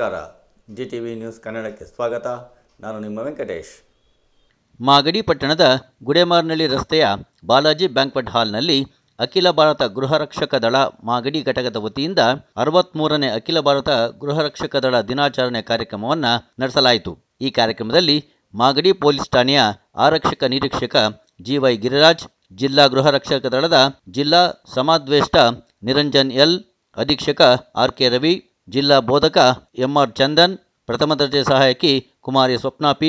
ನಮಸ್ಕಾರ. GTV news ಕನ್ನಡಕ್ಕೆ ಸ್ವಾಗತ. ನಾನು ನಿಮ್ಮ ವೆಂಕಟೇಶ್. ಮಾಗಡಿ ಪಟ್ಟಣದ ಗುಡೆಮಾರ್ನಳ್ಳಿ ರಸ್ತೆಯ ಬಾಲಾಜಿ ಬ್ಯಾಂಕ್ವೆಟ್ ಹಾಲ್ನಲ್ಲಿ ಅಖಿಲ ಭಾರತ ಗೃಹರಕ್ಷಕ ದಳ ಮಾಗಡಿ ಘಟಕದ ವತಿಯಿಂದ 63ನೇ ಅಖಿಲ ಭಾರತ ಗೃಹರಕ್ಷಕ ದಳ ದಿನಾಚರಣೆ ಕಾರ್ಯಕ್ರಮವನ್ನು ನಡೆಸಲಾಯಿತು. ಈ ಕಾರ್ಯಕ್ರಮದಲ್ಲಿ ಮಾಗಡಿ ಪೊಲೀಸ್ ಠಾಣೆಯ ಆರಕ್ಷಕ ನಿರೀಕ್ಷಕ GY ಗಿರಿರಾಜ್, ಜಿಲ್ಲಾ ಗೃಹರಕ್ಷಕ ದಳದ ಜಿಲ್ಲಾ ಸಮಾದೇಷ್ಟ ನಿರಂಜನ್ ಎಲ್, ಅಧೀಕ್ಷಕ RK ರವಿ, ಜಿಲ್ಲಾ ಬೋಧಕ MR ಚಂದನ್, ಪ್ರಥಮ ದರ್ಜೆ ಸಹಾಯಕಿ ಕುಮಾರಿ ಸ್ವಪ್ನಾ P,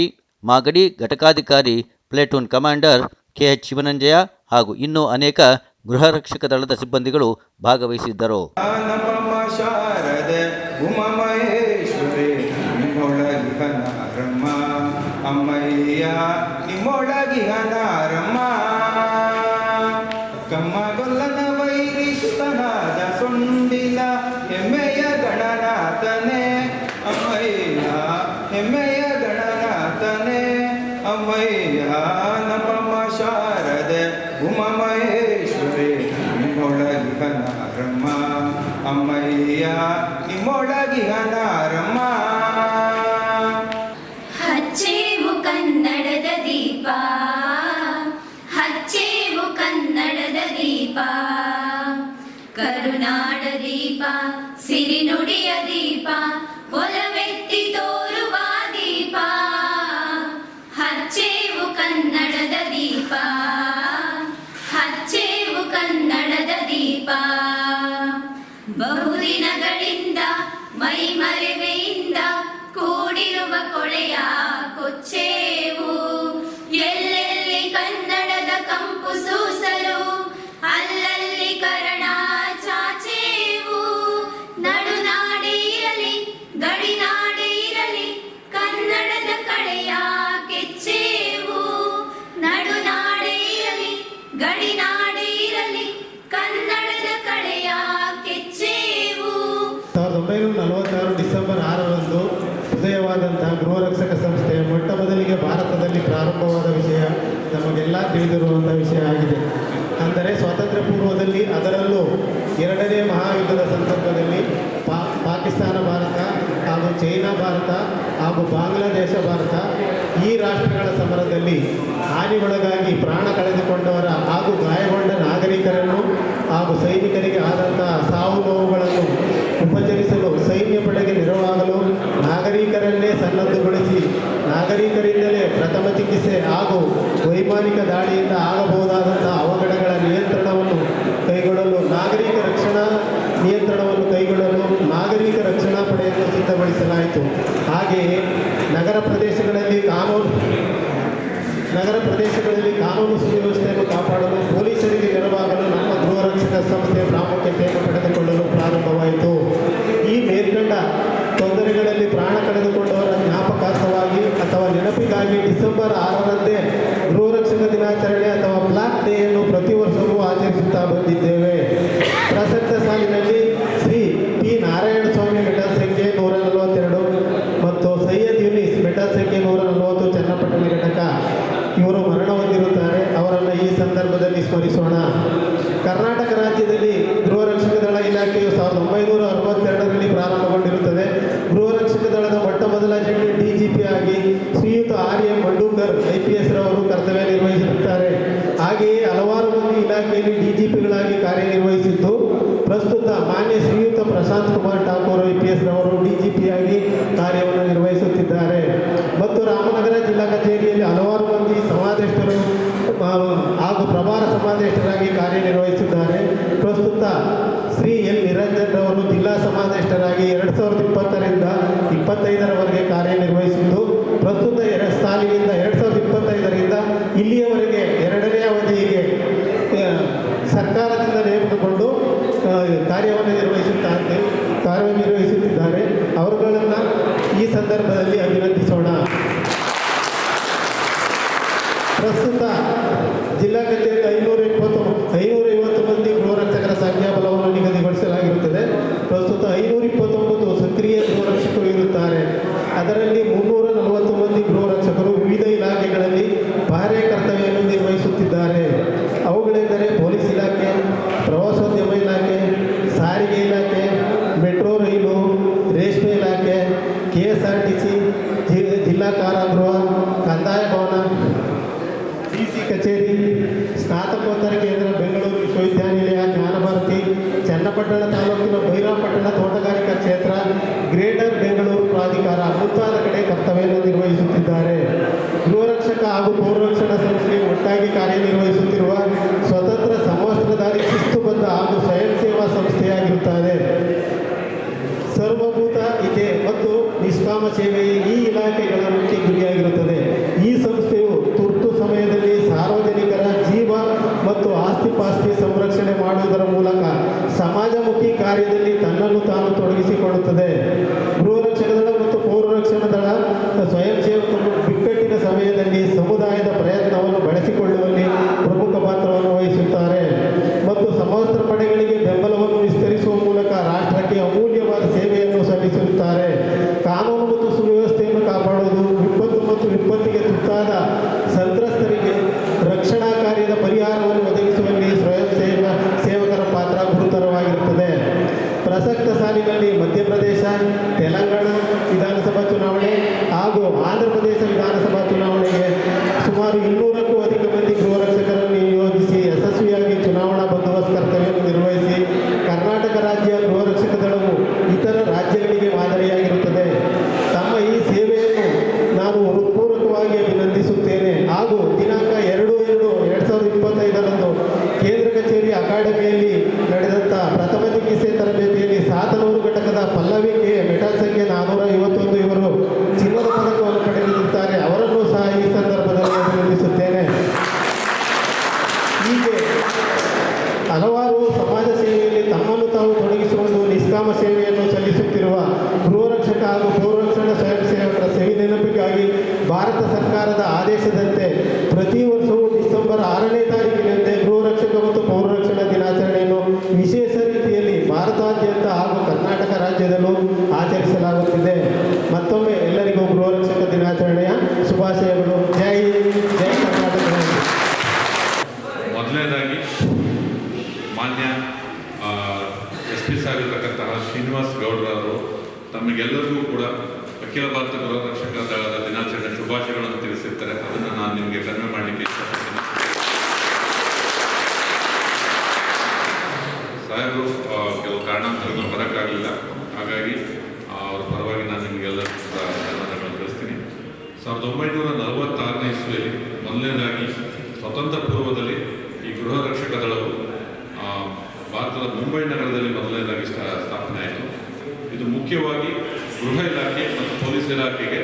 ಮಾಗಡಿ ಘಟಕಾಧಿಕಾರಿ ಪ್ಲೇಟೂನ್ ಕಮಾಂಡರ್ KH ಶಿವನಂಜಯ ಹಾಗೂ ಇನ್ನೂ ಅನೇಕ ಗೃಹರಕ್ಷಕ ದಳದ ಸಿಬ್ಬಂದಿಗಳು ಭಾಗವಹಿಸಿದ್ದರು. ಅಮ್ಮಯ್ಯ ನಮ್ಮಮ್ಮ ಶಾರದೆ ಉಮಾಮಹೇಶ್ವರಿ ನಿಮ್ಮೊಳಗಿಹ ನಾರಮ್ಮ, ಅಮ್ಮಯ್ಯ ನಿಮ್ಮೊಳಗಿಹ ನಾರಮ್ಮ. ಹಚ್ಚೇವು ಕನ್ನಡದ ದೀಪ, ಹಚ್ಚೇವು ಕನ್ನಡದ ದೀಪ, ಕರುನಾಡ ದೀಪ, ಸಿರಿನುಡಿಯ ದೀಪ, ಒಲವೆತ್ತಿ ತೋರುವ ದೀಪ. ಹಚ್ಚೇವು ಕನ್ನಡದ ದೀಪ, ಹಚ್ಚೇವು ಕನ್ನಡದ ದೀಪ. ಬಹುದಿನಗಳಿಂದ ಮೈಮರೆವೆಯಿಂದ ಕೂಡಿರುವ ಕೊಳೆಯ ಕೊಚ್ಚೇವು. ಎಲ್ಲೆಲ್ಲಿ ಕನ್ನಡದ ಕಂಪು ಸೂಸಲು ಅಲ್ಲಲ್ಲಿ ಕರಣ ಚಾಚೇವು. ನಡುನಾಡೆ ಇರಲಿ ಗಡಿನಾಡೆ ಇರಲಿ ಕನ್ನಡದ ಕಳೆಯ ಕೆಚ್ಚೇವು. ನಡುನಾಡೆ ಇರಲಿ ಗಡಿನಾಡೆ ಇರಲಿ ಕನ್ನಡದ ಕಳೆಯ ಕೆಚ್ಚೇವು. 1946 ಡಿಸೆಂಬರ್ 6ರಂದು ಉದಯವಾದಂತಹ ಗೃಹರಕ್ಷಕ ಸಂಸ್ಥೆ ಮೊಟ್ಟ ಮೊದಲಿಗೆ ಭಾರತದಲ್ಲಿ ಪ್ರಾರಂಭವಾದ ವಿಷಯ ನಮಗೆಲ್ಲ ತಿಳಿದಿರುವಂಥ ವಿಷಯ ಆಗಿದೆ. ಅಂದರೆ ಸ್ವಾತಂತ್ರ್ಯ ಪೂರ್ವದಲ್ಲಿ, ಅದರಲ್ಲೂ ಎರಡನೇ ಮಹಾಯುದ್ಧದ ಸಂದರ್ಭದಲ್ಲಿ ಪಾಕಿಸ್ತಾನ ಭಾರತ ಹಾಗೂ ಚೈನಾ ಭಾರತ ಹಾಗೂ ಬಾಂಗ್ಲಾದೇಶ ಭಾರತ ಈ ರಾಷ್ಟ್ರಗಳ ಸಮರದಲ್ಲಿ ಹಾನಿಗೊಳಗಾಗಿ ಪ್ರಾಣ ಕಳೆದುಕೊಂಡವರ ಹಾಗೂ ಗಾಯಗೊಂಡ ನಾಗರಿಕರನ್ನು ಹಾಗೂ ಸೈನಿಕರಿಗೆ ಆದಂತಹ ಸಾವು ನೋವುಗಳನ್ನು ಉಪಚರಿಸಲು ಸೈನ್ಯ ಪಡೆಗೆ ನೆರವಾಗಲು ನಾಗರಿಕರನ್ನೇ ಸನ್ನದ್ಧಗೊಳಿಸಿ ನಾಗರಿಕರಿಂದಲೇ ಪ್ರಥಮ ಚಿಕಿತ್ಸೆ ಹಾಗೂ ವೈಮಾನಿಕ ದಾಳಿಯಿಂದ ಆಗಬಹುದಾದಂತಹ ಅವಘಡಗಳ ನಿಯಂತ್ರಣವನ್ನು ಕೈಗೊಳ್ಳಲು ನಾಗರಿಕ ರಕ್ಷಣಾ ಪಡೆಯನ್ನು ಸಿದ್ಧಗೊಳಿಸಲಾಯಿತು. ಹಾಗೆಯೇ ನಗರ ಪ್ರದೇಶಗಳಲ್ಲಿ ಕಾನೂನು ಸುವ್ಯವಸ್ಥೆಯನ್ನು ಕಾಪಾಡಲು ಪೊಲೀಸರಿಗೆ ನೆರವಾಗಲು ನಮ್ಮ ಗೃಹರಕ್ಷಕ ಸಂಸ್ಥೆ ಪ್ರಾಮುಖ್ಯತೆಯನ್ನು ಪಡೆದುಕೊಳ್ಳಲು ಪ್ರಾರಂಭವಾಯಿತು. ಈ ಮೇಲ್ಕಂಡ ತೊಂದರೆಗಳಲ್ಲಿ ಪ್ರಾಣ ಕಳೆದುಕೊಂಡವರ ಜ್ಞಾಪಕಾರ್ಥವಾಗಿ ಅಥವಾ ನೆನಪಿಗಾಗಿ ಡಿಸೆಂಬರ್ 6ರಂದೇ ಗೃಹರಕ್ಷಕ ದಿನಾಚರಣೆ ಅಥವಾ ಬ್ಲಾಕ್ ಡೇಯನ್ನು ಪ್ರತಿ ವರ್ಷವೂ ಆಚರಿಸುತ್ತಾ ಬಂದಿದ್ದೇವೆ. ಪ್ರಸಕ್ತ ಸಾಲಿನಲ್ಲಿ ಶ್ರೀ P. ನಾರಾಯಣ ಸ್ವಾಮಿ ಮೆಡಲ್ ಸಂಖ್ಯೆ 142 ಮತ್ತು ಸೈಯದ್ ಯೂನಿಸ್ ಮೆಡಲ್ ಸಂಖ್ಯೆ 140 ಚನ್ನಪಟ್ಟಣ ಘಟಕ ಇವರು ಮರಣ ಹೊಂದಿರುತ್ತಾರೆ. ಅವರನ್ನು ಈ ಸಂದರ್ಭದಲ್ಲಿ ಸ್ಮರಿಸೋಣ. ಕರ್ನಾಟಕ ರಾಜ್ಯದಲ್ಲಿ ಗೃಹರಕ್ಷಕ ದಳ ಇಲಾಖೆಯು 1962ರಲ್ಲಿ ಪ್ರಾರಂಭಗೊಂಡಿರುತ್ತದೆ. ಗೃಹರಕ್ಷಕ ದಳದ ಮೊಟ್ಟ ಮೊದಲ ಜಂಟಿ DGP ಆಗಿ ಶ್ರೀಯುತ RM ಮಂಡೂಕರ್ IPS ರವರು ಕರ್ತವ್ಯ ನಿರ್ವಹಿಸುತ್ತಾರೆ. ಹಾಗೆಯೇ ಹಲವಾರು ಮಂದಿ ಇಲಾಖೆಯಲ್ಲಿ DGPಗಳಾಗಿ ಕಾರ್ಯನಿರ್ವಹಿಸಿದ್ದು, ಪ್ರಸ್ತುತ ಮಾನ್ಯ ಶ್ರೀಯುತ ಪ್ರಶಾಂತ್ ಕುಮಾರ್ ಠಾಕೂರ್ IPS ರವರು DGP ಆಗಿ ಕಾರ್ಯವನ್ನು ನಿರ್ವಹಿಸುತ್ತಿದ್ದಾರೆ. ಮತ್ತು ರಾಮನಗರ ಜಿಲ್ಲಾ ಕಚೇರಿಯಲ್ಲಿ ಹಲವಾರು ಮಂದಿ ಸಮಾದೇಷ್ಟರು ಹಾಗೂ ಪ್ರಭಾರ ಸಮಾದೇಷ್ಟರಾಗಿ ಕಾರ್ಯನಿರ್ವಹಿಸಿದ್ದಾರೆ. ಪ್ರಸ್ತುತ ಶ್ರೀ L. ನಿರಂಜನ್ ರವರು ಜಿಲ್ಲಾ ಸಮಾದೇಷ್ಟರಾಗಿ 2020ರಿಂದ 25ರವರೆಗೆ ಕಾರ್ಯನಿರ್ವಹಿಸಿದ್ದು, ಪ್ರಸ್ತುತ ಸಾಲಿನಿಂದ 2025ರಿಂದ ಇಲ್ಲಿಯವರೆಗೆ 2ನೇ ಅವಧಿಗೆ ಸರ್ಕಾರದಿಂದ ನೇಮಕಗೊಂಡು ಕಾರ್ಯನಿರ್ವಹಿಸುತ್ತಿದ್ದಾರೆ. ಅವರುಗಳನ್ನು ಈ ಸಂದರ್ಭದಲ್ಲಿ ಅಭಿನಂದಿಸೋಣ. ಪ್ರಸ್ತುತ ಜಿಲ್ಲಾ ಕಚೇರಿ 550 ಮಂದಿ ಗೃಹರಕ್ಷಕರ ಸಂಖ್ಯಾಬಲವನ್ನು ನಿಗದಿಗೊಳಿಸಲಾಗಿರುತ್ತದೆ. ಪ್ರಸ್ತುತ 529 ಸಕ್ರಿಯ ಗೃಹರಕ್ಷಕರು ಇರುತ್ತಾರೆ. ಅದರಲ್ಲಿ 340 ಮಂದಿ ಗೃಹರಕ್ಷಕರು ವಿವಿಧ ಇಲಾಖೆಗಳಲ್ಲಿ ಬಾಹ್ಯ ಕರ್ತವ್ಯವನ್ನು ನಿರ್ವಹಿಸುತ್ತಿದ್ದಾರೆ. ಅವುಗಳೆಂದರೆ ಪೊಲೀಸ್ ಇಲಾಖೆ, ಪ್ರವಾಸೋದ್ಯಮ ಇಲಾಖೆ, ಸಾರಿಗೆ ಇಲಾಖೆ, ಮೆಟ್ರೋ ರೈಲು, ರೇಷ್ಮೆ ಇಲಾಖೆ, ನಿರ್ಮಿಸಿರುವ ಕಂದಾಯ ಭವನ, ಡಿಸಿ ಕಚೇರಿ, ಸ್ನಾತಕೋತ್ತರ ಕೇಂದ್ರ, ಬೆಂಗಳೂರು ವಿಶ್ವವಿದ್ಯಾನಿಲಯ, ಜ್ಞಾನಭಾರತಿ, ಚನ್ನಪಟ್ಟಣ ತಾಲೂಕಿನ ಭೈರವಪಟ್ಟಣ ತೋಟಗಾರಿಕಾ ಕ್ಷೇತ್ರ, ಗ್ರೇಟರ್ ಬೆಂಗಳೂರು ಪ್ರಾಧಿಕಾರ ಮುಂತಾದ ಕಡೆ ಕರ್ತವ್ಯವನ್ನು ನಿರ್ವಹಿಸುತ್ತಿದ್ದಾರೆ. ಗೃಹರಕ್ಷಕ ಹಾಗೂ ಪೌರರಕ್ಷಣಾ ಸಂಸ್ಥೆ ಒಟ್ಟಾಗಿ ಕಾರ್ಯನಿರ್ವಹಿಸುತ್ತಿರುವ ಸ್ವತಂತ್ರ ಸಮವಸ್ತ್ರಧಾರಿ ಶಿಸ್ತುಬದ್ಧ ಹಾಗೂ ಸ್ವಯಂ ಸೇವಾ ಸಂಸ್ಥೆಯಾಗಿರುತ್ತದೆ. ಸರ್ವಭೂತ ಹಿತೆ ಮತ್ತು ನಿಷ್ಕಾಮ ಸೇವೆಯೇ ಈ ಇಲಾಖೆಗಳ ಮುಖ್ಯ ಗುರಿಯಾಗಿರುತ್ತದೆ. ಈ ಸಂಸ್ಥೆಯು ತುರ್ತು ಸಮಯದಲ್ಲಿ ಸಾರ್ವಜನಿಕರ ಜೀವ ಮತ್ತು ಆಸ್ತಿಪಾಸ್ತಿ ಸಂರಕ್ಷಣೆ ಮಾಡುವುದರ ಮೂಲಕ ಸಮಾಜಮುಖಿ ಕಾರ್ಯದಲ್ಲಿ ತನ್ನನ್ನು ತಾನು ತೊಡಗಿಸಿಕೊಳ್ಳುತ್ತದೆ. ಗೃಹರಕ್ಷಕ ದಳ ಮತ್ತು ಪೌರರಕ್ಷಣಾ ದಳ ಸ್ವಯಂ ಸೇವಕರು ಬಿಕ್ಕಟ್ಟಿನ ಸಮಯದಲ್ಲಿ ಸಮುದಾಯದ ಪ್ರಯತ್ನವನ್ನು ಬಳಸಿಕೊಳ್ಳುವಲ್ಲಿ ಪ್ರಮುಖ ಪಾತ್ರವನ್ನು ವಹಿಸುತ್ತಾರೆ ಮತ್ತು ಸಮವಸ್ತ್ರ ಪಡೆಗಳಿಗೆ ಬೆಂಬಲವನ್ನು ವಿಸ್ತರಿಸುವ ಮೂಲಕ ರಾಷ್ಟ್ರಕ್ಕೆ ಅಮೂಲ್ಯವಾದ ಸೇವೆಯನ್ನು ಸಲ್ಲಿಸುತ್ತಾರೆ. ಕಾನೂನು ಮತ್ತು ಸುವ್ಯವಸ್ಥೆಯನ್ನು ಕಾಪಾಡುವುದು, ವಿಪತ್ತು ಮತ್ತು ವಿಪತ್ತಿಗೆ ತುತ್ತಾದ ಸಂತ್ರಸ್ತರಿಗೆ ರಕ್ಷಣಾ ಕಾರ್ಯದ ಪರಿಹಾರವನ್ನು ಒದಗಿಸುವಲ್ಲಿ ಸ್ವಯಂ ಸೇವಕರ ಪಾತ್ರ ಗುರುತರವಾಗಿರುತ್ತದೆ. ಪ್ರಸಕ್ತ ಸಾಲಿನಲ್ಲಿ ಮಧ್ಯಪ್ರದೇಶ, ತೆಲಂಗಾಣ ವಿಧಾನಸಭಾ ಚುನಾವಣೆ ಹಾಗೂ ಆಂಧ್ರಪ್ರದೇಶ ವಿಧಾನಸಭಾ ಚುನಾವಣೆಗೆ ಸುಮಾರು 200ಕ್ಕೂ ಅಧಿಕ ಮಂದಿ ಗೃಹರಕ್ಷಕರನ್ನು ನಿಯೋಜಿಸಿ ಯಶಸ್ವಿಯಾಗಿ ಚುನಾವಣಾ ಬಂದೋಬಸ್ತ್ ಕರ್ತವ್ಯವನ್ನು ನಿರ್ವಹಿಸಿ ಕರ್ನಾಟಕ ರಾಜ್ಯ ಗೃಹರಕ್ಷಕ ದಳವು ಇತರ ರಾಜ್ಯಗಳಿಗೆ ಮಾದರಿಯಾಗಿರುತ್ತದೆ. ತಮ್ಮ ಈ ಸೇವೆಯನ್ನು ನಾನು ಹೃತ್ಪೂರ್ವಕವಾಗಿ ಅಭಿನಂದಿಸುತ್ತೇನೆ ಹಾಗೂ ದಿನಾಂಕ 2/2/2025 ಕೇಂದ್ರ ಕಚೇರಿ ಅಕಾಡೆಮಿಯಲ್ಲಿ ನಡೆದಂಥ ಪ್ರಥಮ ಚಿಕಿತ್ಸೆ ತರಬೇತಿಯಲ್ಲಿ ಸಾತನೂರು ಘಟಕದ ಪಲ್ಲವಿ ಕೆ ಮೆಟಲ್ ಸಂಖ್ಯೆ 451 ಇವರು ಚಿನ್ನದ ಪದಕವನ್ನು ಪಡೆದಿರುತ್ತಾರೆ. ಅವರನ್ನು ಸಹ ಈ ಸಂದರ್ಭದಲ್ಲಿ ಅಭಿನಂದಿಸುತ್ತೇನೆ. ಹೀಗೆ ಹಲವಾರು ಸಮಾಜ ಸೇವೆಯಲ್ಲಿ ತಮ್ಮನ್ನು ತಾವು ತೊಡಗಿಸಿಕೊಂಡು ನಿಷ್ಕಾಮ ಸೇವೆಯನ್ನು ಸಲ್ಲಿಸುತ್ತಿರುವ ಗೃಹರಕ್ಷಕ ಹಾಗೂ ಪೌರರಕ್ಷಣಾ ಸ್ವಯಂ ಸೇವಕರ ಸವಿ ನೆನಪಿಗಾಗಿ ಭಾರತ ಸರ್ಕಾರದ ಆದೇಶದಂತೆ ಪ್ರತಿ ವರ್ಷವೂ ಡಿಸೆಂಬರ್ 6ನೇ ತಾರೀಕಿನಂದೇ ಗೃಹರಕ್ಷಕ ಮತ್ತು ಪೌರರಕ್ಷಣಾ ದಿನಾಚರಣೆಯನ್ನು ವಿಶೇಷ ರೀತಿಯಲ್ಲಿ ಭಾರತಾದ್ಯಂತ ಹಾಗೂ ಕರ್ನಾಟಕ ರಾಜ್ಯದಲ್ಲೂ ಆಚರಿಸಲಾಗುತ್ತಿದೆ. ಮತ್ತೊಮ್ಮೆ ಎಲ್ಲರಿಗೂ ಗೃಹರಕ್ಷಕ ದಿನಾಚರಣೆಯ ಶುಭಾಶಯಗಳು. ಜೈ ಜೈ ಕರ್ನಾಟಕ. ಮೊದಲನೇದಾಗಿ ಮಾನ್ಯ SP ಆಗಿರ್ತಕ್ಕಂತಹ ಶ್ರೀನಿವಾಸ್ ಗೌಡ್ರವರು ತಮಗೆಲ್ಲರಿಗೂ ಕೂಡ ಅಖಿಲ ಭಾರತ ಗೃಹರಕ್ಷಕ ದಳದ ದಿನಾಚರಣೆ ಶುಭಾಶಯಗಳನ್ನು ತಿಳಿಸಿರ್ತಾರೆ. ಅದನ್ನು ನಾನು ನಿಮಗೆ ಕನ್ವೆ ಮಾಡಲಿಕ್ಕೆ ಇಷ್ಟಪಡ್ತೀನಿ. ಸಾಹೇಬರು ಕೆಲವು ಕಾರಣಾಂತರಗಳು ಬರೋಕ್ಕಾಗಲಿಲ್ಲ, ಹಾಗಾಗಿ ಅವರ ಪರವಾಗಿ ನಾನು ನಿಮಗೆಲ್ಲರಿಗೂ ಕೂಡ ಧನ್ಯವಾದಗಳನ್ನು ತಿಳಿಸ್ತೀನಿ. 1946ನೇ ಇಸ್ವಿಯಲ್ಲಿ ಮೊದಲನೇದಾಗಿ ಸ್ವತಂತ್ರ ಪೂರ್ವದಲ್ಲಿ ಈ ಗೃಹರಕ್ಷಕ ದಳವು ಭಾರತದ ಮುಂಬೈ ನಗರದಲ್ಲಿ ಮೊದಲನೇದಾಗಿ ಸ್ಥಾಪನೆ ಆಯಿತು. ಇದು ಮುಖ್ಯವಾಗಿ ಗೃಹ ಇಲಾಖೆ ಮತ್ತು ಪೊಲೀಸ್ ಇಲಾಖೆಗೆ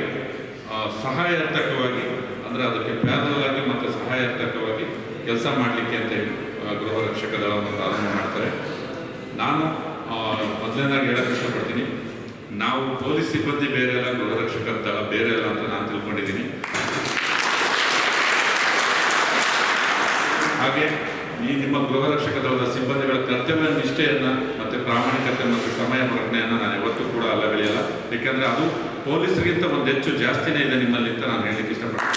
ಸಹಾಯಾರ್ಥಕವಾಗಿ, ಅಂದರೆ ಅದಕ್ಕೆ ಪ್ಯಾರಲ್ ಆಗಿ ಮತ್ತು ಸಹಾಯಾರ್ಥಕವಾಗಿ ಕೆಲಸ ಮಾಡಲಿಕ್ಕೆ ಅಂತ ಹೇಳಿ ಗೃಹರಕ್ಷಕ ದಳವನ್ನು ಪ್ರಾರಂಭ ಮಾಡ್ತಾರೆ. ನಾನು ಮೊದಲನೇದಾಗಿ ಹೇಳಕ್ಕೆ ಇಷ್ಟಪಡ್ತೀನಿ, ನಾವು ಪೊಲೀಸ್ ಸಿಬ್ಬಂದಿ ಬೇರೆ ಅಲ್ಲ, ಗೃಹರಕ್ಷಕ ದಳ ಬೇರೆ ಅಲ್ಲ ಅಂತ ನಾನು ತಿಳ್ಕೊಂಡಿದ್ದೀನಿ. ಹಾಗೆ ಈ ನಿಮ್ಮ ಗೃಹರಕ್ಷಕ ದಳದ ಸಿಬ್ಬಂದಿಗಳ ಕರ್ತವ್ಯ ನಿಷ್ಠೆಯನ್ನು ಮತ್ತು ಪ್ರಾಮಾಣಿಕತೆ ಮತ್ತು ಸಮಯ ಪ್ರಜ್ಞೆಯನ್ನು ನಾನು ಯಾವತ್ತೂ ಕೂಡ ಅಲ್ಲಗಳೆಯಲ್ಲ. ಏಕೆಂದರೆ ಅದು ಪೊಲೀಸರಿಗಿಂತ ಒಂದು ಹೆಚ್ಚು ಜಾಸ್ತಿನೇ ಇದೆ ನಿಮ್ಮಲ್ಲಿ ಅಂತ ನಾನು ಹೇಳಲಿಕ್ಕೆ ಇಷ್ಟಪಡ್ತೀನಿ.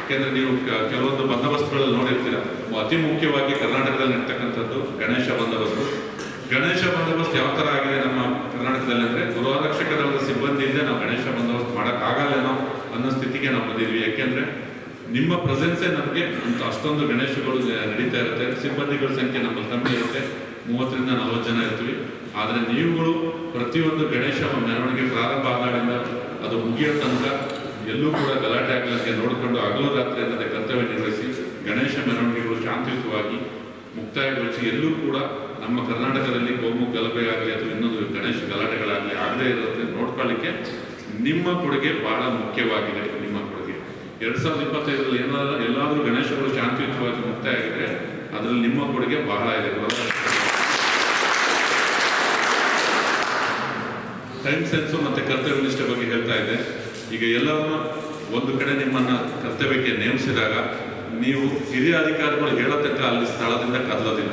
ಏಕೆಂದರೆ ನೀವು ಕೆಲವೊಂದು ಬಂದೋಬಸ್ತುಗಳಲ್ಲಿ ನೋಡಿರ್ತೀರ. ಅತಿ ಮುಖ್ಯವಾಗಿ ಕರ್ನಾಟಕದಲ್ಲಿ ಇರ್ತಕ್ಕಂಥದ್ದು ಗಣೇಶ ಬಂದೋಬಸ್ತು. ಗಣೇಶ ಬಂದೋಬಸ್ತ್ ಯಾವ ಥರ ಆಗಿದೆ ನಮ್ಮ ಕರ್ನಾಟಕದಲ್ಲಿ ಅಂದರೆ, ಗೃಹರಕ್ಷಕ ದಳದ ಸಿಬ್ಬಂದಿಯಿಂದ ನಾವು ಗಣೇಶ ಬಂದೋಬಸ್ತ್ ಮಾಡೋಕ್ಕಾಗಲ್ಲೇನೋ ಅನ್ನೋ ಸ್ಥಿತಿಗೆ ನಾವು ಬಂದಿದ್ವಿ. ಯಾಕೆಂದರೆ ನಿಮ್ಮ ಪ್ರೆಸೆನ್ಸೇ ನಮಗೆ ಅಷ್ಟೊಂದು ಗಣೇಶಗಳು ನಡೀತಾ ಇರುತ್ತೆ. ಸಿಬ್ಬಂದಿಗಳ ಸಂಖ್ಯೆ ನಮ್ಮಲ್ಲಿ ಕಮ್ಮಿ ಇರುತ್ತೆ, 30ರಿಂದ 40 ಜನ ಇರ್ತೀವಿ. ಆದರೆ ನೀವುಗಳು ಪ್ರತಿಯೊಂದು ಗಣೇಶ ಮೆರವಣಿಗೆ ಪ್ರಾರಂಭ ಆದಾಗಿಂದ ಅದು ಮುಗಿಯೋ ತನಕ ಎಲ್ಲೂ ಕೂಡ ಗಲಾಟೆ ಆಗಲಿಕ್ಕೆ ನೋಡಿಕೊಂಡು ಹಗಲು ರಾತ್ರಿ ಅನ್ನೋದೇ ಕರ್ತವ್ಯ ನಿರ್ವಹಿಸಿ ಗಣೇಶ ಮೆರವಣಿಗೆಗಳು ಶಾಂತಿಯುತವಾಗಿ ಮುಕ್ತಾಯಗೊಳಿಸಿ ಎಲ್ಲೂ ಕೂಡ ನಮ್ಮ ಕರ್ನಾಟಕದಲ್ಲಿ ಕೋಮು ಗಲಭೆ ಆಗಲಿ ಅಥವಾ ಇನ್ನೊಂದು ಗಣೇಶ ಗಲಾಟೆಗಳಾಗಲಿ ಆಗದೇ ಇರುತ್ತೆ ನೋಡ್ಕೊಳ್ಳಿಕ್ಕೆ ನಿಮ್ಮ ಕೊಡುಗೆ ಬಹಳ ಮುಖ್ಯವಾಗಿದೆ. ನಿಮ್ಮ ಕೊಡುಗೆ 2025ರಲ್ಲಿ ಎಲ್ಲಾದರೂ ಗಣೇಶಗಳು ಶಾಂತಿಯುತವಾಗಿ ಮುಕ್ತಾಯ ಆಗಿದ್ರೆ ಅದರಲ್ಲಿ ನಿಮ್ಮ ಕೊಡುಗೆ ಬಹಳ ಇದೆ. ಟೈಮ್ ಸೆನ್ಸು ಮತ್ತು ಕರ್ತವ್ಯ ನಿಷ್ಠೆ ಬಗ್ಗೆ ಹೇಳ್ತಾ ಇದ್ದೆ. ಈಗ ಎಲ್ಲವನ್ನೂ ಒಂದು ಕಡೆ ನಿಮ್ಮನ್ನು ಕರ್ತವ್ಯಕ್ಕೆ ನೇಮಿಸಿದಾಗ ನೀವು ಹಿರಿಯ ಅಧಿಕಾರಿಗಳು ಹೇಳೋ ತನಕ ಅಲ್ಲಿ ಸ್ಥಳದಿಂದ ಕದಲೋದಿಲ್ಲ.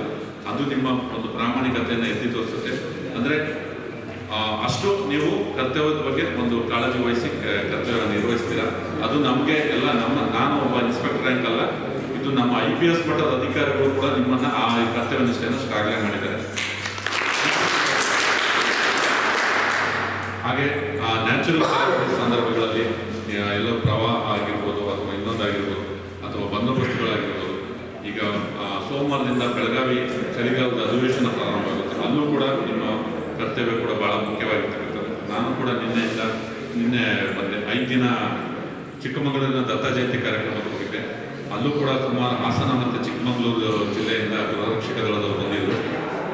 ಅದು ನಿಮ್ಮ ಒಂದು ಪ್ರಾಮಾಣಿಕತೆಯನ್ನು ಎತ್ತಿ ತೋರಿಸುತ್ತೆ. ಅಂದರೆ ಅಷ್ಟು ನೀವು ಕರ್ತವ್ಯದ ಬಗ್ಗೆ ಒಂದು ಕಾಳಜಿ ವಹಿಸಿ ಕರ್ತವ್ಯ ನಿರ್ವಹಿಸ್ತೀರಾ. ಅದು ನಮಗೆ ಎಲ್ಲ ನಾನು ಒಬ್ಬ ಇನ್ಸ್ಪೆಕ್ಟರ್ ರ್ಯಾಂಕ್ ಅಲ್ಲ, ಇದು ನಮ್ಮ IPS ಮಟ್ಟದ ಅಧಿಕಾರಿಗಳು ಕೂಡ ನಿಮ್ಮನ್ನು ಆ ಕರ್ತವ್ಯ ನಿಷ್ಠೆಯನ್ನು ಶ್ಲಾಘನೆ ಮಾಡಿದ್ದಾರೆ. ಹಾಗೆ ನ್ಯಾಚುರಲ್ ಸಂದರ್ಭಗಳಲ್ಲಿ ಎಲ್ಲೋ ಪ್ರವಾಹ ಆಗಿರ್ಬೋದು ಅಥವಾ ಇನ್ನೊಂದಾಗಿರ್ಬೋದು ಅಥವಾ ಬಂದೋಬಸ್ತುಗಳಾಗಿರ್ಬೋದು. ಈಗ ಸೋಮವಾರದಿಂದ ಬೆಳಗಾವಿ ಚಳಿಗಾಲದ ಅಧಿವೇಶನ ಪ್ರಾರಂಭ ಆಗುತ್ತೆ. ಅಲ್ಲೂ ಕೂಡ ನಿಮ್ಮ ಕರ್ತವ್ಯ ಕೂಡ ಭಾಳ ಮುಖ್ಯವಾಗಿರ್ತಕ್ಕಂಥದ್ದು. ನಾನು ಕೂಡ ನಿನ್ನೆ ಬಂದೆ. 5 ದಿನ ಚಿಕ್ಕಮಗಳೂರಿನ ದತ್ತ ಜಯಂತಿ ಕಾರ್ಯಕ್ರಮಕ್ಕೆ ಹೋಗಿದ್ದೆ. ಅಲ್ಲೂ ಕೂಡ ಸುಮಾರು ಹಾಸನ ಮತ್ತು ಚಿಕ್ಕಮಗಳೂರು ಜಿಲ್ಲೆಯಿಂದ ಗೃಹರಕ್ಷಕ ದಳದವರು ಬಂದಿದ್ದರು.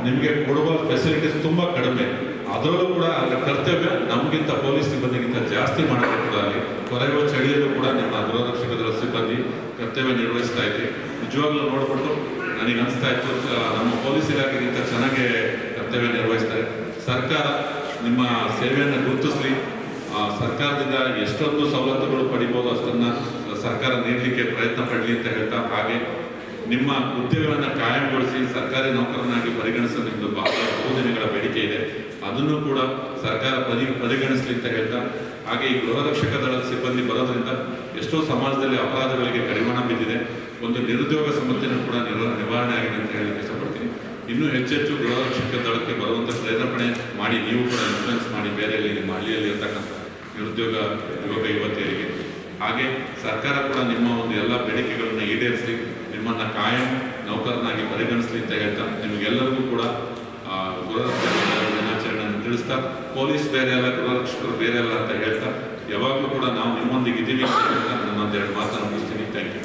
ನಿಮಗೆ ಕೊಡುವ ಫೆಸಿಲಿಟೀಸ್ ತುಂಬ ಕಡಿಮೆ, ಅದರಲ್ಲೂ ಕೂಡ ಅದರ ಕರ್ತವ್ಯ ನಮಗಿಂತ ಪೊಲೀಸ್ ಸಿಬ್ಬಂದಿಗಿಂತ ಜಾಸ್ತಿ ಮಾಡಬೇಕು. ಕೂಡ ಅಲ್ಲಿ ಕೊರೆಯುವ ಚಳಿಯಲ್ಲೂ ಕೂಡ ನಿಮ್ಮ ಗೃಹರಕ್ಷಕ ದಳ ಸಿಬ್ಬಂದಿ ಕರ್ತವ್ಯ ನಿರ್ವಹಿಸ್ತಾ ಇದ್ರಿ. ನಿಜವಾಗ್ಲೂ ನೋಡಿಬಿಟ್ಟು ನನಗೆ ಅನಿಸ್ತಾ ಇತ್ತು, ನಮ್ಮ ಪೊಲೀಸ್ ಇಲಾಖೆಗಿಂತ ಚೆನ್ನಾಗಿ ಕರ್ತವ್ಯ ನಿರ್ವಹಿಸ್ತಾರೆ. ಸರ್ಕಾರ ನಿಮ್ಮ ಸೇವೆಯನ್ನು ಗುರುತಿಸಲಿ, ಸರ್ಕಾರದಿಂದ ಎಷ್ಟೊಂದು ಸವಲತ್ತುಗಳು ಪಡಿಬೋದು ಅಷ್ಟನ್ನು ಸರ್ಕಾರ ನೀಡಲಿಕ್ಕೆ ಪ್ರಯತ್ನ ಪಡಲಿ ಅಂತ ಹೇಳ್ತಾ, ಹಾಗೆ ನಿಮ್ಮ ಹುದ್ದೆಗಳನ್ನು ಕಾಯಂಗೊಳಿಸಿ ಸರ್ಕಾರಿ ನೌಕರನಾಗಿ ಪರಿಗಣಿಸಲು ನಿಮ್ಮದು ಬಹಳ ಬಹುದಿನಗಳ ಬೇಡಿಕೆ ಇದೆ. ಅದನ್ನು ಕೂಡ ಸರ್ಕಾರ ಪರಿಗಣಿಸಲಿ ಅಂತ ಹೇಳ್ತಾ, ಹಾಗೆ ಈ ಗೃಹರಕ್ಷಕ ದಳದ ಸಿಬ್ಬಂದಿ ಬರೋದ್ರಿಂದ ಎಷ್ಟೋ ಸಮಾಜದಲ್ಲಿ ಅಪರಾಧಗಳಿಗೆ ಕಡಿವಾಣ ಬಿದ್ದಿದೆ. ಒಂದು ನಿರುದ್ಯೋಗ ಸಮಸ್ಯೆನೂ ಕೂಡ ನಿವಾರಣೆ ಆಗಿದೆ ಅಂತ ಹೇಳಲಿಕ್ಕೆ ಇಷ್ಟಪಡ್ತೀನಿ. ಇನ್ನೂ ಹೆಚ್ಚೆಚ್ಚು ಗೃಹರಕ್ಷಕ ದಳಕ್ಕೆ ಬರುವಂಥ ಪ್ರೇರೇಪಣೆ ಮಾಡಿ, ನೀವು ಕೂಡ ಇನ್ಫ್ಲುಯೆನ್ಸ್ ಮಾಡಿ ಬೇರೆಯಲ್ಲಿ ನಿಮ್ಮ ಹಳ್ಳಿಯಲ್ಲಿ ಇರ್ತಕ್ಕಂಥ ನಿರುದ್ಯೋಗ ಯುವಕ ಯುವತಿಯರಿಗೆ. ಹಾಗೆ ಸರ್ಕಾರ ಕೂಡ ನಿಮ್ಮ ಒಂದು ಎಲ್ಲ ಬೇಡಿಕೆಗಳನ್ನು ಈಡೇರಿಸಲಿ, ನಿಮ್ಮನ್ನು ಕಾಯಂ ನೌಕರನಾಗಿ ಪರಿಗಣಿಸಲಿ ಅಂತ ಹೇಳ್ತಾ, ನಿಮಗೆಲ್ಲರಿಗೂ ಕೂಡ ಗೃಹರಕ್ಷಕ ದಿನಾಚರಣೆಯನ್ನು ತಿಳಿಸ್ತಾ, ಪೊಲೀಸ್ ಬೇರೆ ಅಲ್ಲ, ಗೃಹರಕ್ಷಕರು ಬೇರೆ ಅಲ್ಲ ಅಂತ ಹೇಳ್ತಾ, ಯಾವಾಗಲೂ ಕೂಡ ನಾವು ನಿಮ್ಮೊಂದಿಗೆ ಇದ್ದೀವಿ ಅಂತ ಹೇಳ್ತಾ ನನ್ನೊಂದೆರಡು ಮಾತನ್ನು ಮುಗಿಸ್ತೀನಿ. Thank you.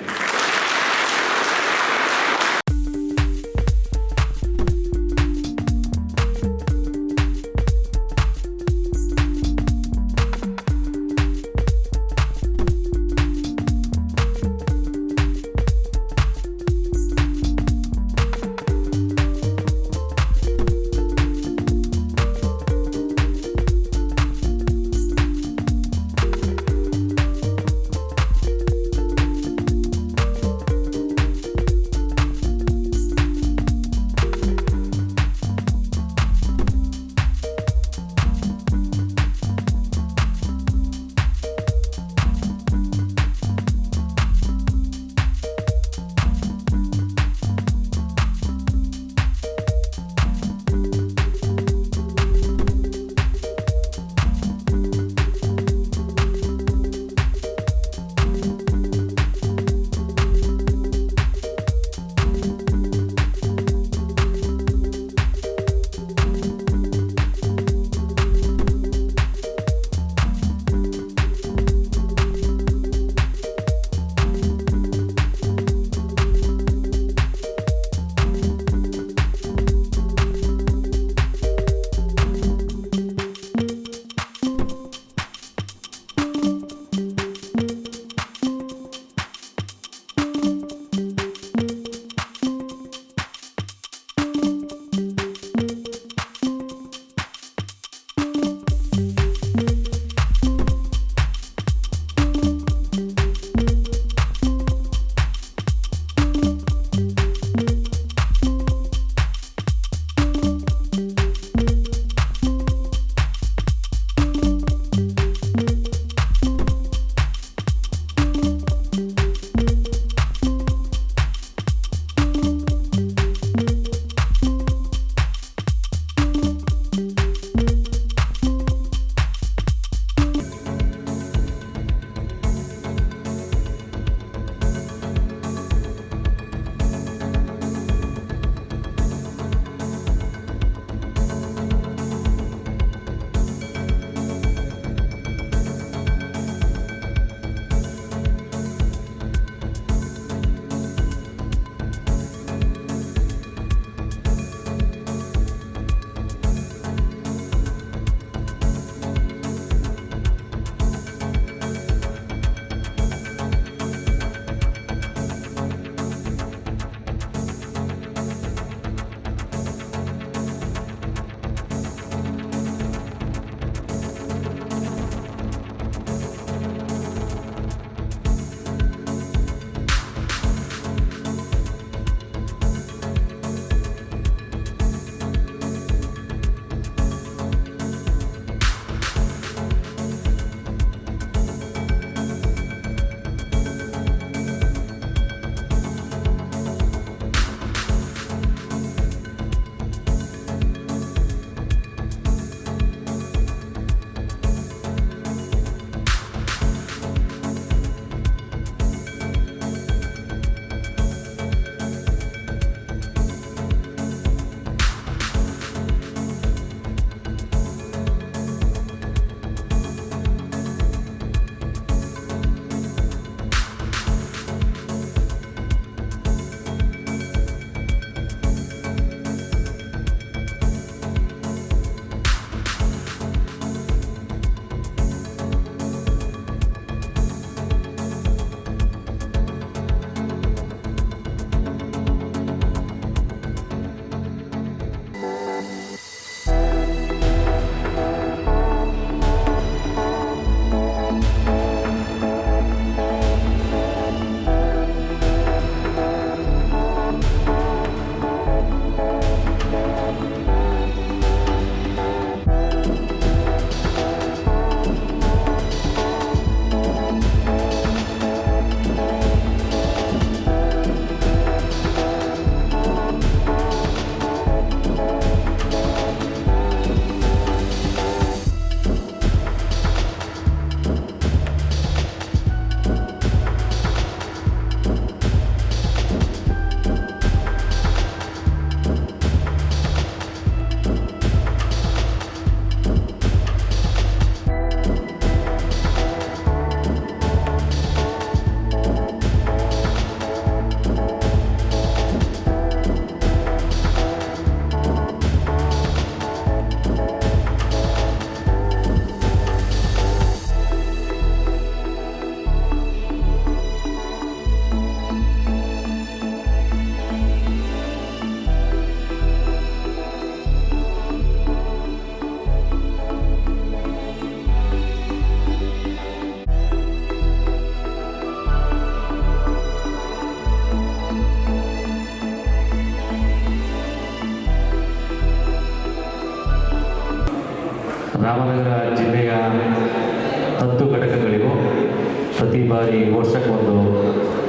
ಪ್ರತಿ ಬಾರಿ ವರ್ಷಕ್ಕೊಂದು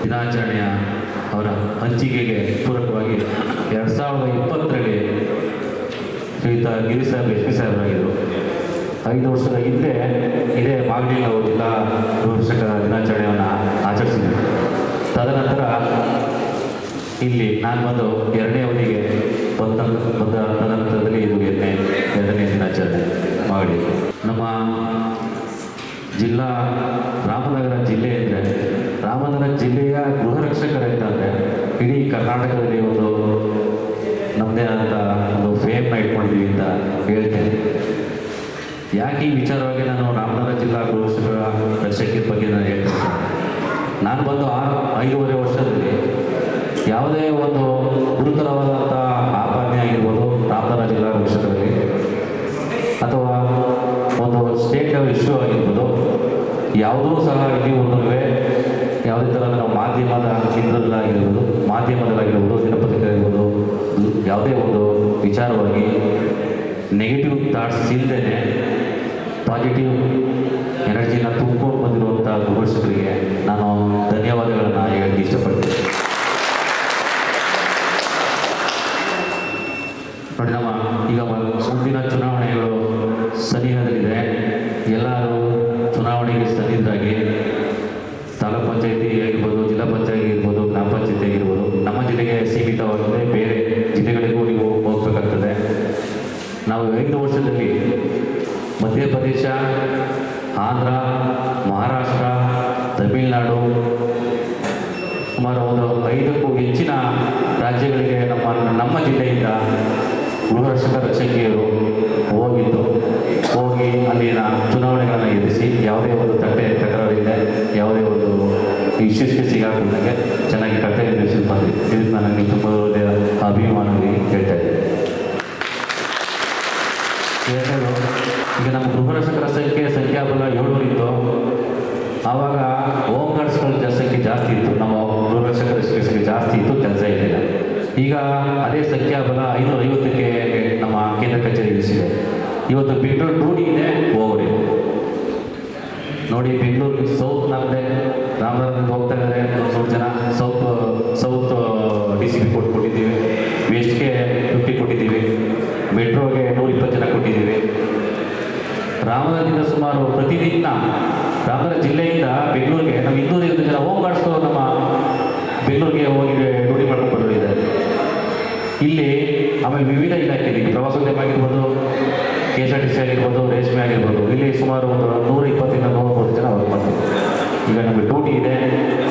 ದಿನಾಚರಣೆಯ ಅವರ ಹಂಚಿಕೆಗೆ ಪೂರಕವಾಗಿ 2020ರಲ್ಲಿ ಶ್ರೀಯುತ ಗಿರಿ ಸಾಹೇಬ್ ಎಸ್ ಪಿ ಸಾಹೇಬರಾಗಿದ್ದರು. 5 ವರ್ಷದ ಹಿಂದೆ ಇದೇ ಮಾಗಡಿ ನಾವು ಜಿಲ್ಲಾ ಗೃಹರಕ್ಷಕರ ದಿನಾಚರಣೆಯನ್ನು ಆಚರಿಸಿದ್ವಿ. ತದನಂತರ ಇಲ್ಲಿ ನಾನು ಬಂದು 2ನೇ ಅವಧಿಗೆ ಬಂದ ತದನಂತರದಲ್ಲಿ ಇದು 2ನೇ ದಿನಾಚರಣೆ ಮಾಗಡಿ. ನಮ್ಮ ಜಿಲ್ಲಾ ರಾಮನಗರ ಜಿಲ್ಲೆ ಅಂದರೆ ರಾಮನಗರ ಜಿಲ್ಲೆಯ ಗೃಹರಕ್ಷಕರೆಂತಂದರೆ ಇಡೀ ಕರ್ನಾಟಕದಲ್ಲಿ ಒಂದು ನಮ್ಮದೇ ಆದಂಥ ಒಂದು ಫೇಮ್ನ ಇಟ್ಕೊಂಡಿದ್ದೀವಿ ಅಂತ ಹೇಳ್ತೇನೆ. ಯಾಕೆ ಈ ವಿಚಾರವಾಗಿ ನಾನು ರಾಮನಗರ ಜಿಲ್ಲಾ ಗೃಹರಕ್ಷಕರ ರಕ್ಷಕರ ಬಗ್ಗೆ ನಾನು ಹೇಳ್ತೇನೆ. ನಾನು ಬಂದು 5.5 ವರ್ಷದಲ್ಲಿ ಯಾವುದೇ ಒಂದು ಗುರುತರವಾದಂಥ ಆಪಾದನೆ ಆಗಿರ್ಬೋದು ರಾಮನಗರ ಜಿಲ್ಲಾ ಗೃಹರಕ್ಷಕರಲ್ಲಿ ಅಥವಾ ಒಂದು ಸ್ಟೇಟ್ ಲೆವೆಲ್ ಇಶ್ಯೂ ಆಗಿರ್ಬೋದು, ಯಾವುದೂ ಸಹ ಇಲ್ಲಿ ಒಂದು ಯಾವುದೇ ಥರ ನಾವು ಮಾಧ್ಯಮದಲ್ಲಾಗಿರ್ಬೋದು ದಿನಪತ್ರಿಕೆಯಾಗಿರ್ಬೋದು ಯಾವುದೇ ಒಂದು ವಿಚಾರವಾಗಿ ನೆಗೆಟಿವ್ ಥಾಟ್ಸ್ ಇಲ್ಲದೇ ಪಾಸಿಟಿವ್ ಎನರ್ಜಿನ ತುಂಬಿಕೊಂಡು ಬಂದಿರುವಂಥ ಗೃಹರಕ್ಷಕರಿಗೆ ನಾನು ಧನ್ಯವಾದಗಳನ್ನು ಹೇಳಕ್ಕೆ ಇಷ್ಟಪಡ್ತೀನಿ. ನೋಡಿ, ನಮ್ಮ ಈಗ ಮುಂದಿನ ಚುನಾವಣೆಗಳು ಸನಿಹದಲ್ಲಿದೆ. ಎಲ್ಲರೂ ಚುನಾವಣೆಗೆ ಸನ್ನಿಧರಾಗಿ ತಾಲೂಕು ಪಂಚಾಯತಿ ಆಗಿರ್ಬೋದು, ಜಿಲ್ಲಾ ಪಂಚಾಯತಿ ಆಗಿರ್ಬೋದು, ಗ್ರಾಮ ಪಂಚಾಯತಿ ಆಗಿರ್ಬೋದು, ನಮ್ಮ ಜಿಲ್ಲೆಗೆ ಸೀಮಿತವಾಗದೆ ಬೇರೆ ಜಿಲ್ಲೆಗಳಿಗೂ ನೀವು ಹೋಗಬೇಕಾಗ್ತದೆ. ನಾವು 5 ವರ್ಷದಲ್ಲಿ ಮಧ್ಯಪ್ರದೇಶ, ಆಂಧ್ರ, ಮಹಾರಾಷ್ಟ್ರ, ತಮಿಳುನಾಡು ಸುಮಾರು ಒಂದು 5ಕ್ಕೂ ಹೆಚ್ಚಿನ ರಾಜ್ಯಗಳಿಗೆ ನಮ್ಮ ಜಿಲ್ಲೆಯಿಂದ ಗೃಹರಕ್ಷಕ ರಕ್ಷಕಿಯರು ಹೋಗಿ ಅಲ್ಲಿನ ಚುನಾವಣೆಗಳನ್ನು ಎದುರಿಸಿ ಯಾವುದೇ ಒಂದು ತಕರಾರಿದೆ, ಯಾವುದೇ ಒಂದು ಇಶ್ಯೂಸ್ಗೆ ಸಿಗಾಕೊಂಡಾಗೆ ಚೆನ್ನಾಗಿ ಕರ್ತವ್ಯ ನಿರ್ವಹಿಸಿ ಬಂದಿದೆ. ಇದಕ್ಕೆ ನನಗೆ ತುಂಬ ಒಳ್ಳೆಯ ಅಭಿಮಾನವಾಗಿ ಹೇಳ್ತಾ ಇದ್ದೀನಿ. ಈಗ ನಮ್ಮ ಗೃಹರಕ್ಷಕರ ಸಂಖ್ಯಾಬಲ 700 ಇತ್ತು. ಆವಾಗ ಹೋಮ್ ಗಾರ್ಡ್ಸ್ಗಳ ಸಂಖ್ಯೆ ಜಾಸ್ತಿ ಇತ್ತು, ನಮ್ಮ ಗೃಹರಕ್ಷಕರ ಸಂಖ್ಯೆ ಜಾಸ್ತಿ ಇತ್ತು, ಕೆಲಸ ಇರಲಿಲ್ಲ. ಈಗ ಅದೇ ಸಂಖ್ಯಾಬಲ 550ಕ್ಕೆ ನಮ್ಮ ಕೇಂದ್ರ ಕಚೇರಿ ಇಳಿಸಿದೆ. ಇವತ್ತು ಬೆಂಗಳೂರು ಡ್ಯೂಟಿ ಇದೆ, ಹೋಗ್ರಿ ನೋಡಿ. ಬೆಂಗಳೂರು ಸೌತ್ ನಮ್ಮದೇ ರಾಮನಗರಕ್ಕೆ ಹೋಗ್ತಾ ಇದ್ದಾರೆ 100 ಜನ. ಸೌತ್ DCP ಕೊಟ್ಟಿದ್ದೀವಿ, ವೆಸ್ಟ್ಗೆ 50 ಕೊಟ್ಟಿದ್ದೀವಿ, ಮೆಟ್ರೋಗೆ 120 ಜನ ಕೊಟ್ಟಿದ್ದೀವಿ. ರಾಮನಗರದಿಂದ ಸುಮಾರು ಪ್ರತಿದಿನ ರಾಮನಗರ ಜಿಲ್ಲೆಯಿಂದ ಬೆಂಗಳೂರಿಗೆ ನಾವು 250 ಜನ ಹೋಮ್ ಗಾರ್ಡ್ಸ್ ನಮ್ಮ ಬೆಂಗಳೂರಿಗೆ ಹೋಗಿ ಡ್ಯೂಟಿ ಮಾಡ್ಕೊಂಡು ಬರೋರಿದ್ದಾರೆ. ಇಲ್ಲಿ ಆಮೇಲೆ ವಿವಿಧ ಇಲಾಖೆಯಲ್ಲಿ ಪ್ರವಾಸೋದ್ಯಮ ಆಗಿರ್ಬೋದು, KSRTC ಆಗಿರ್ಬೋದು, ರೇಷ್ಮೆ ಆಗಿರ್ಬೋದು, ಇಲ್ಲಿ ಸುಮಾರು ಒಂದು 120ರಿಂದ 130 ಜನ ವರ್ಕ್ ಮಾಡ್ತೀವಿ. ಈಗ ನಮಗೆ ಡ್ಯೂಟಿ ಇದೆ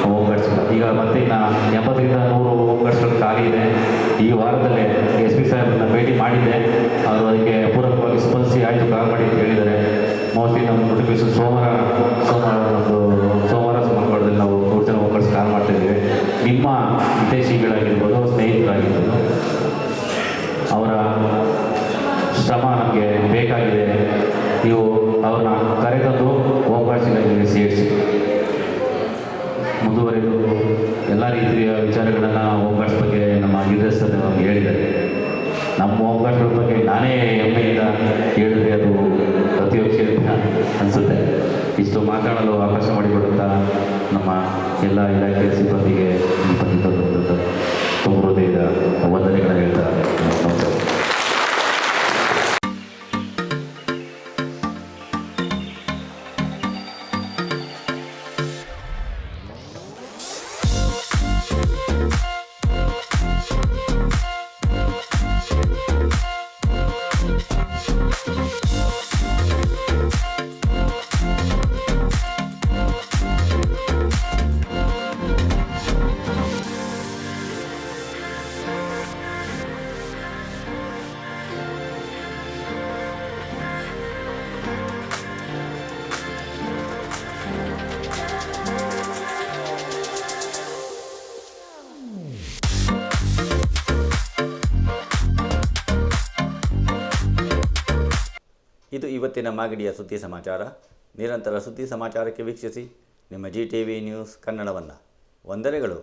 ಹೋಮ್ ಗಾರ್ಡ್ಸ್ಗಳು. ಈಗ ಮತ್ತೆ ಇನ್ನು 80ರಿಂದ 100 ಹೋಮ್ ಗಾರ್ಡ್ಸ್ಗಳು ಖಾಲಿ ಇದೆ. ಈ ವಾರದಲ್ಲೇ SP ಸಾಹೇಬ್ರನ್ನ ಭೇಟಿ ಮಾಡಿದ್ದೆ. ಅವರು ಅದಕ್ಕೆ ಪೂರಕವಾಗಿ ಸ್ಪಂದಿಸಿ ಆಯಿತು, ಕಾಲ್ ಮಾಡಿ ಅಂತ ಹೇಳಿದ್ದಾರೆ. ಮೋಸ್ಟ್ಲಿ ನಮ್ಮ ನೋಟಿಫಿಕೇಶನ್ ಸೋಮವಾರ ಮಂಗಳವಾರದಲ್ಲಿ ನಾವು 100 ಜನ ಹೋಮ್ ಗಾರ್ಡ್ಸ್ ಕಾಲ್ ಮಾಡ್ತಾಯಿದ್ದೀವಿ. ನಿಮ್ಮ ಹಿತೈಷಿಗಳಾಗಿರ್ಬೋದು, ಸ್ನೇಹಿತರಾಗಿರ್ಬೋದು, ಅವರ ಶ್ರಮ ನಮಗೆ ಬೇಕಾಗಿದೆ. ನೀವು ಅವ್ರನ್ನ ಕರೆತಂದು ಹೋಮ್ ಗಾರ್ಡ್ಸ್ಗಳಿಗೆ ಸೇರಿಸಿ ಮುಂದುವರೆದು ಎಲ್ಲ ರೀತಿಯ ವಿಚಾರಗಳನ್ನು ಹೋಮ್ ಗಾರ್ಡ್ಸ್ ಬಗ್ಗೆ ನಮ್ಮ ನಿರ್ದೇಶಕರು ನಮಗೆ ಹೇಳಿದ್ದಾರೆ. ನಮ್ಮ ಹೋಮ್ ಗಾರ್ಡ್ಸ್ಗಳ ಬಗ್ಗೆ ನಾನೇ ಹೆಮ್ಮೆಯಿಂದ ಹೇಳಿದ್ರೆ ಅದು ಅತಿಯೋಗ್ಯ ಅನಿಸುತ್ತೆ. ಇಷ್ಟು ಮಾತಾಡಲು ಅವಕಾಶ ಮಾಡಿಕೊಡುತ್ತ ನಮ್ಮ ಎಲ್ಲ ಇಲಾಖೆ ಸಿಬ್ಬಂದಿಗೆ ತುಂಬ ಹೃದಯದ ವಂದನೆಗಳನ್ನು ಹೇಳ್ತಾ ನಮಸ್ಕಾರ. ಇದು ಇವತ್ತಿನ ಮಾಗಡಿಯ ಸುದ್ದಿ ಸಮಾಚಾರ. ನಿರಂತರ ಸುದ್ದಿ ಸಮಾಚಾರಕ್ಕೆ ವೀಕ್ಷಿಸಿ ನಿಮ್ಮ GTV ನ್ಯೂಸ್ ಕನ್ನಡವನ್ನು. ವಂದನೆಗಳು.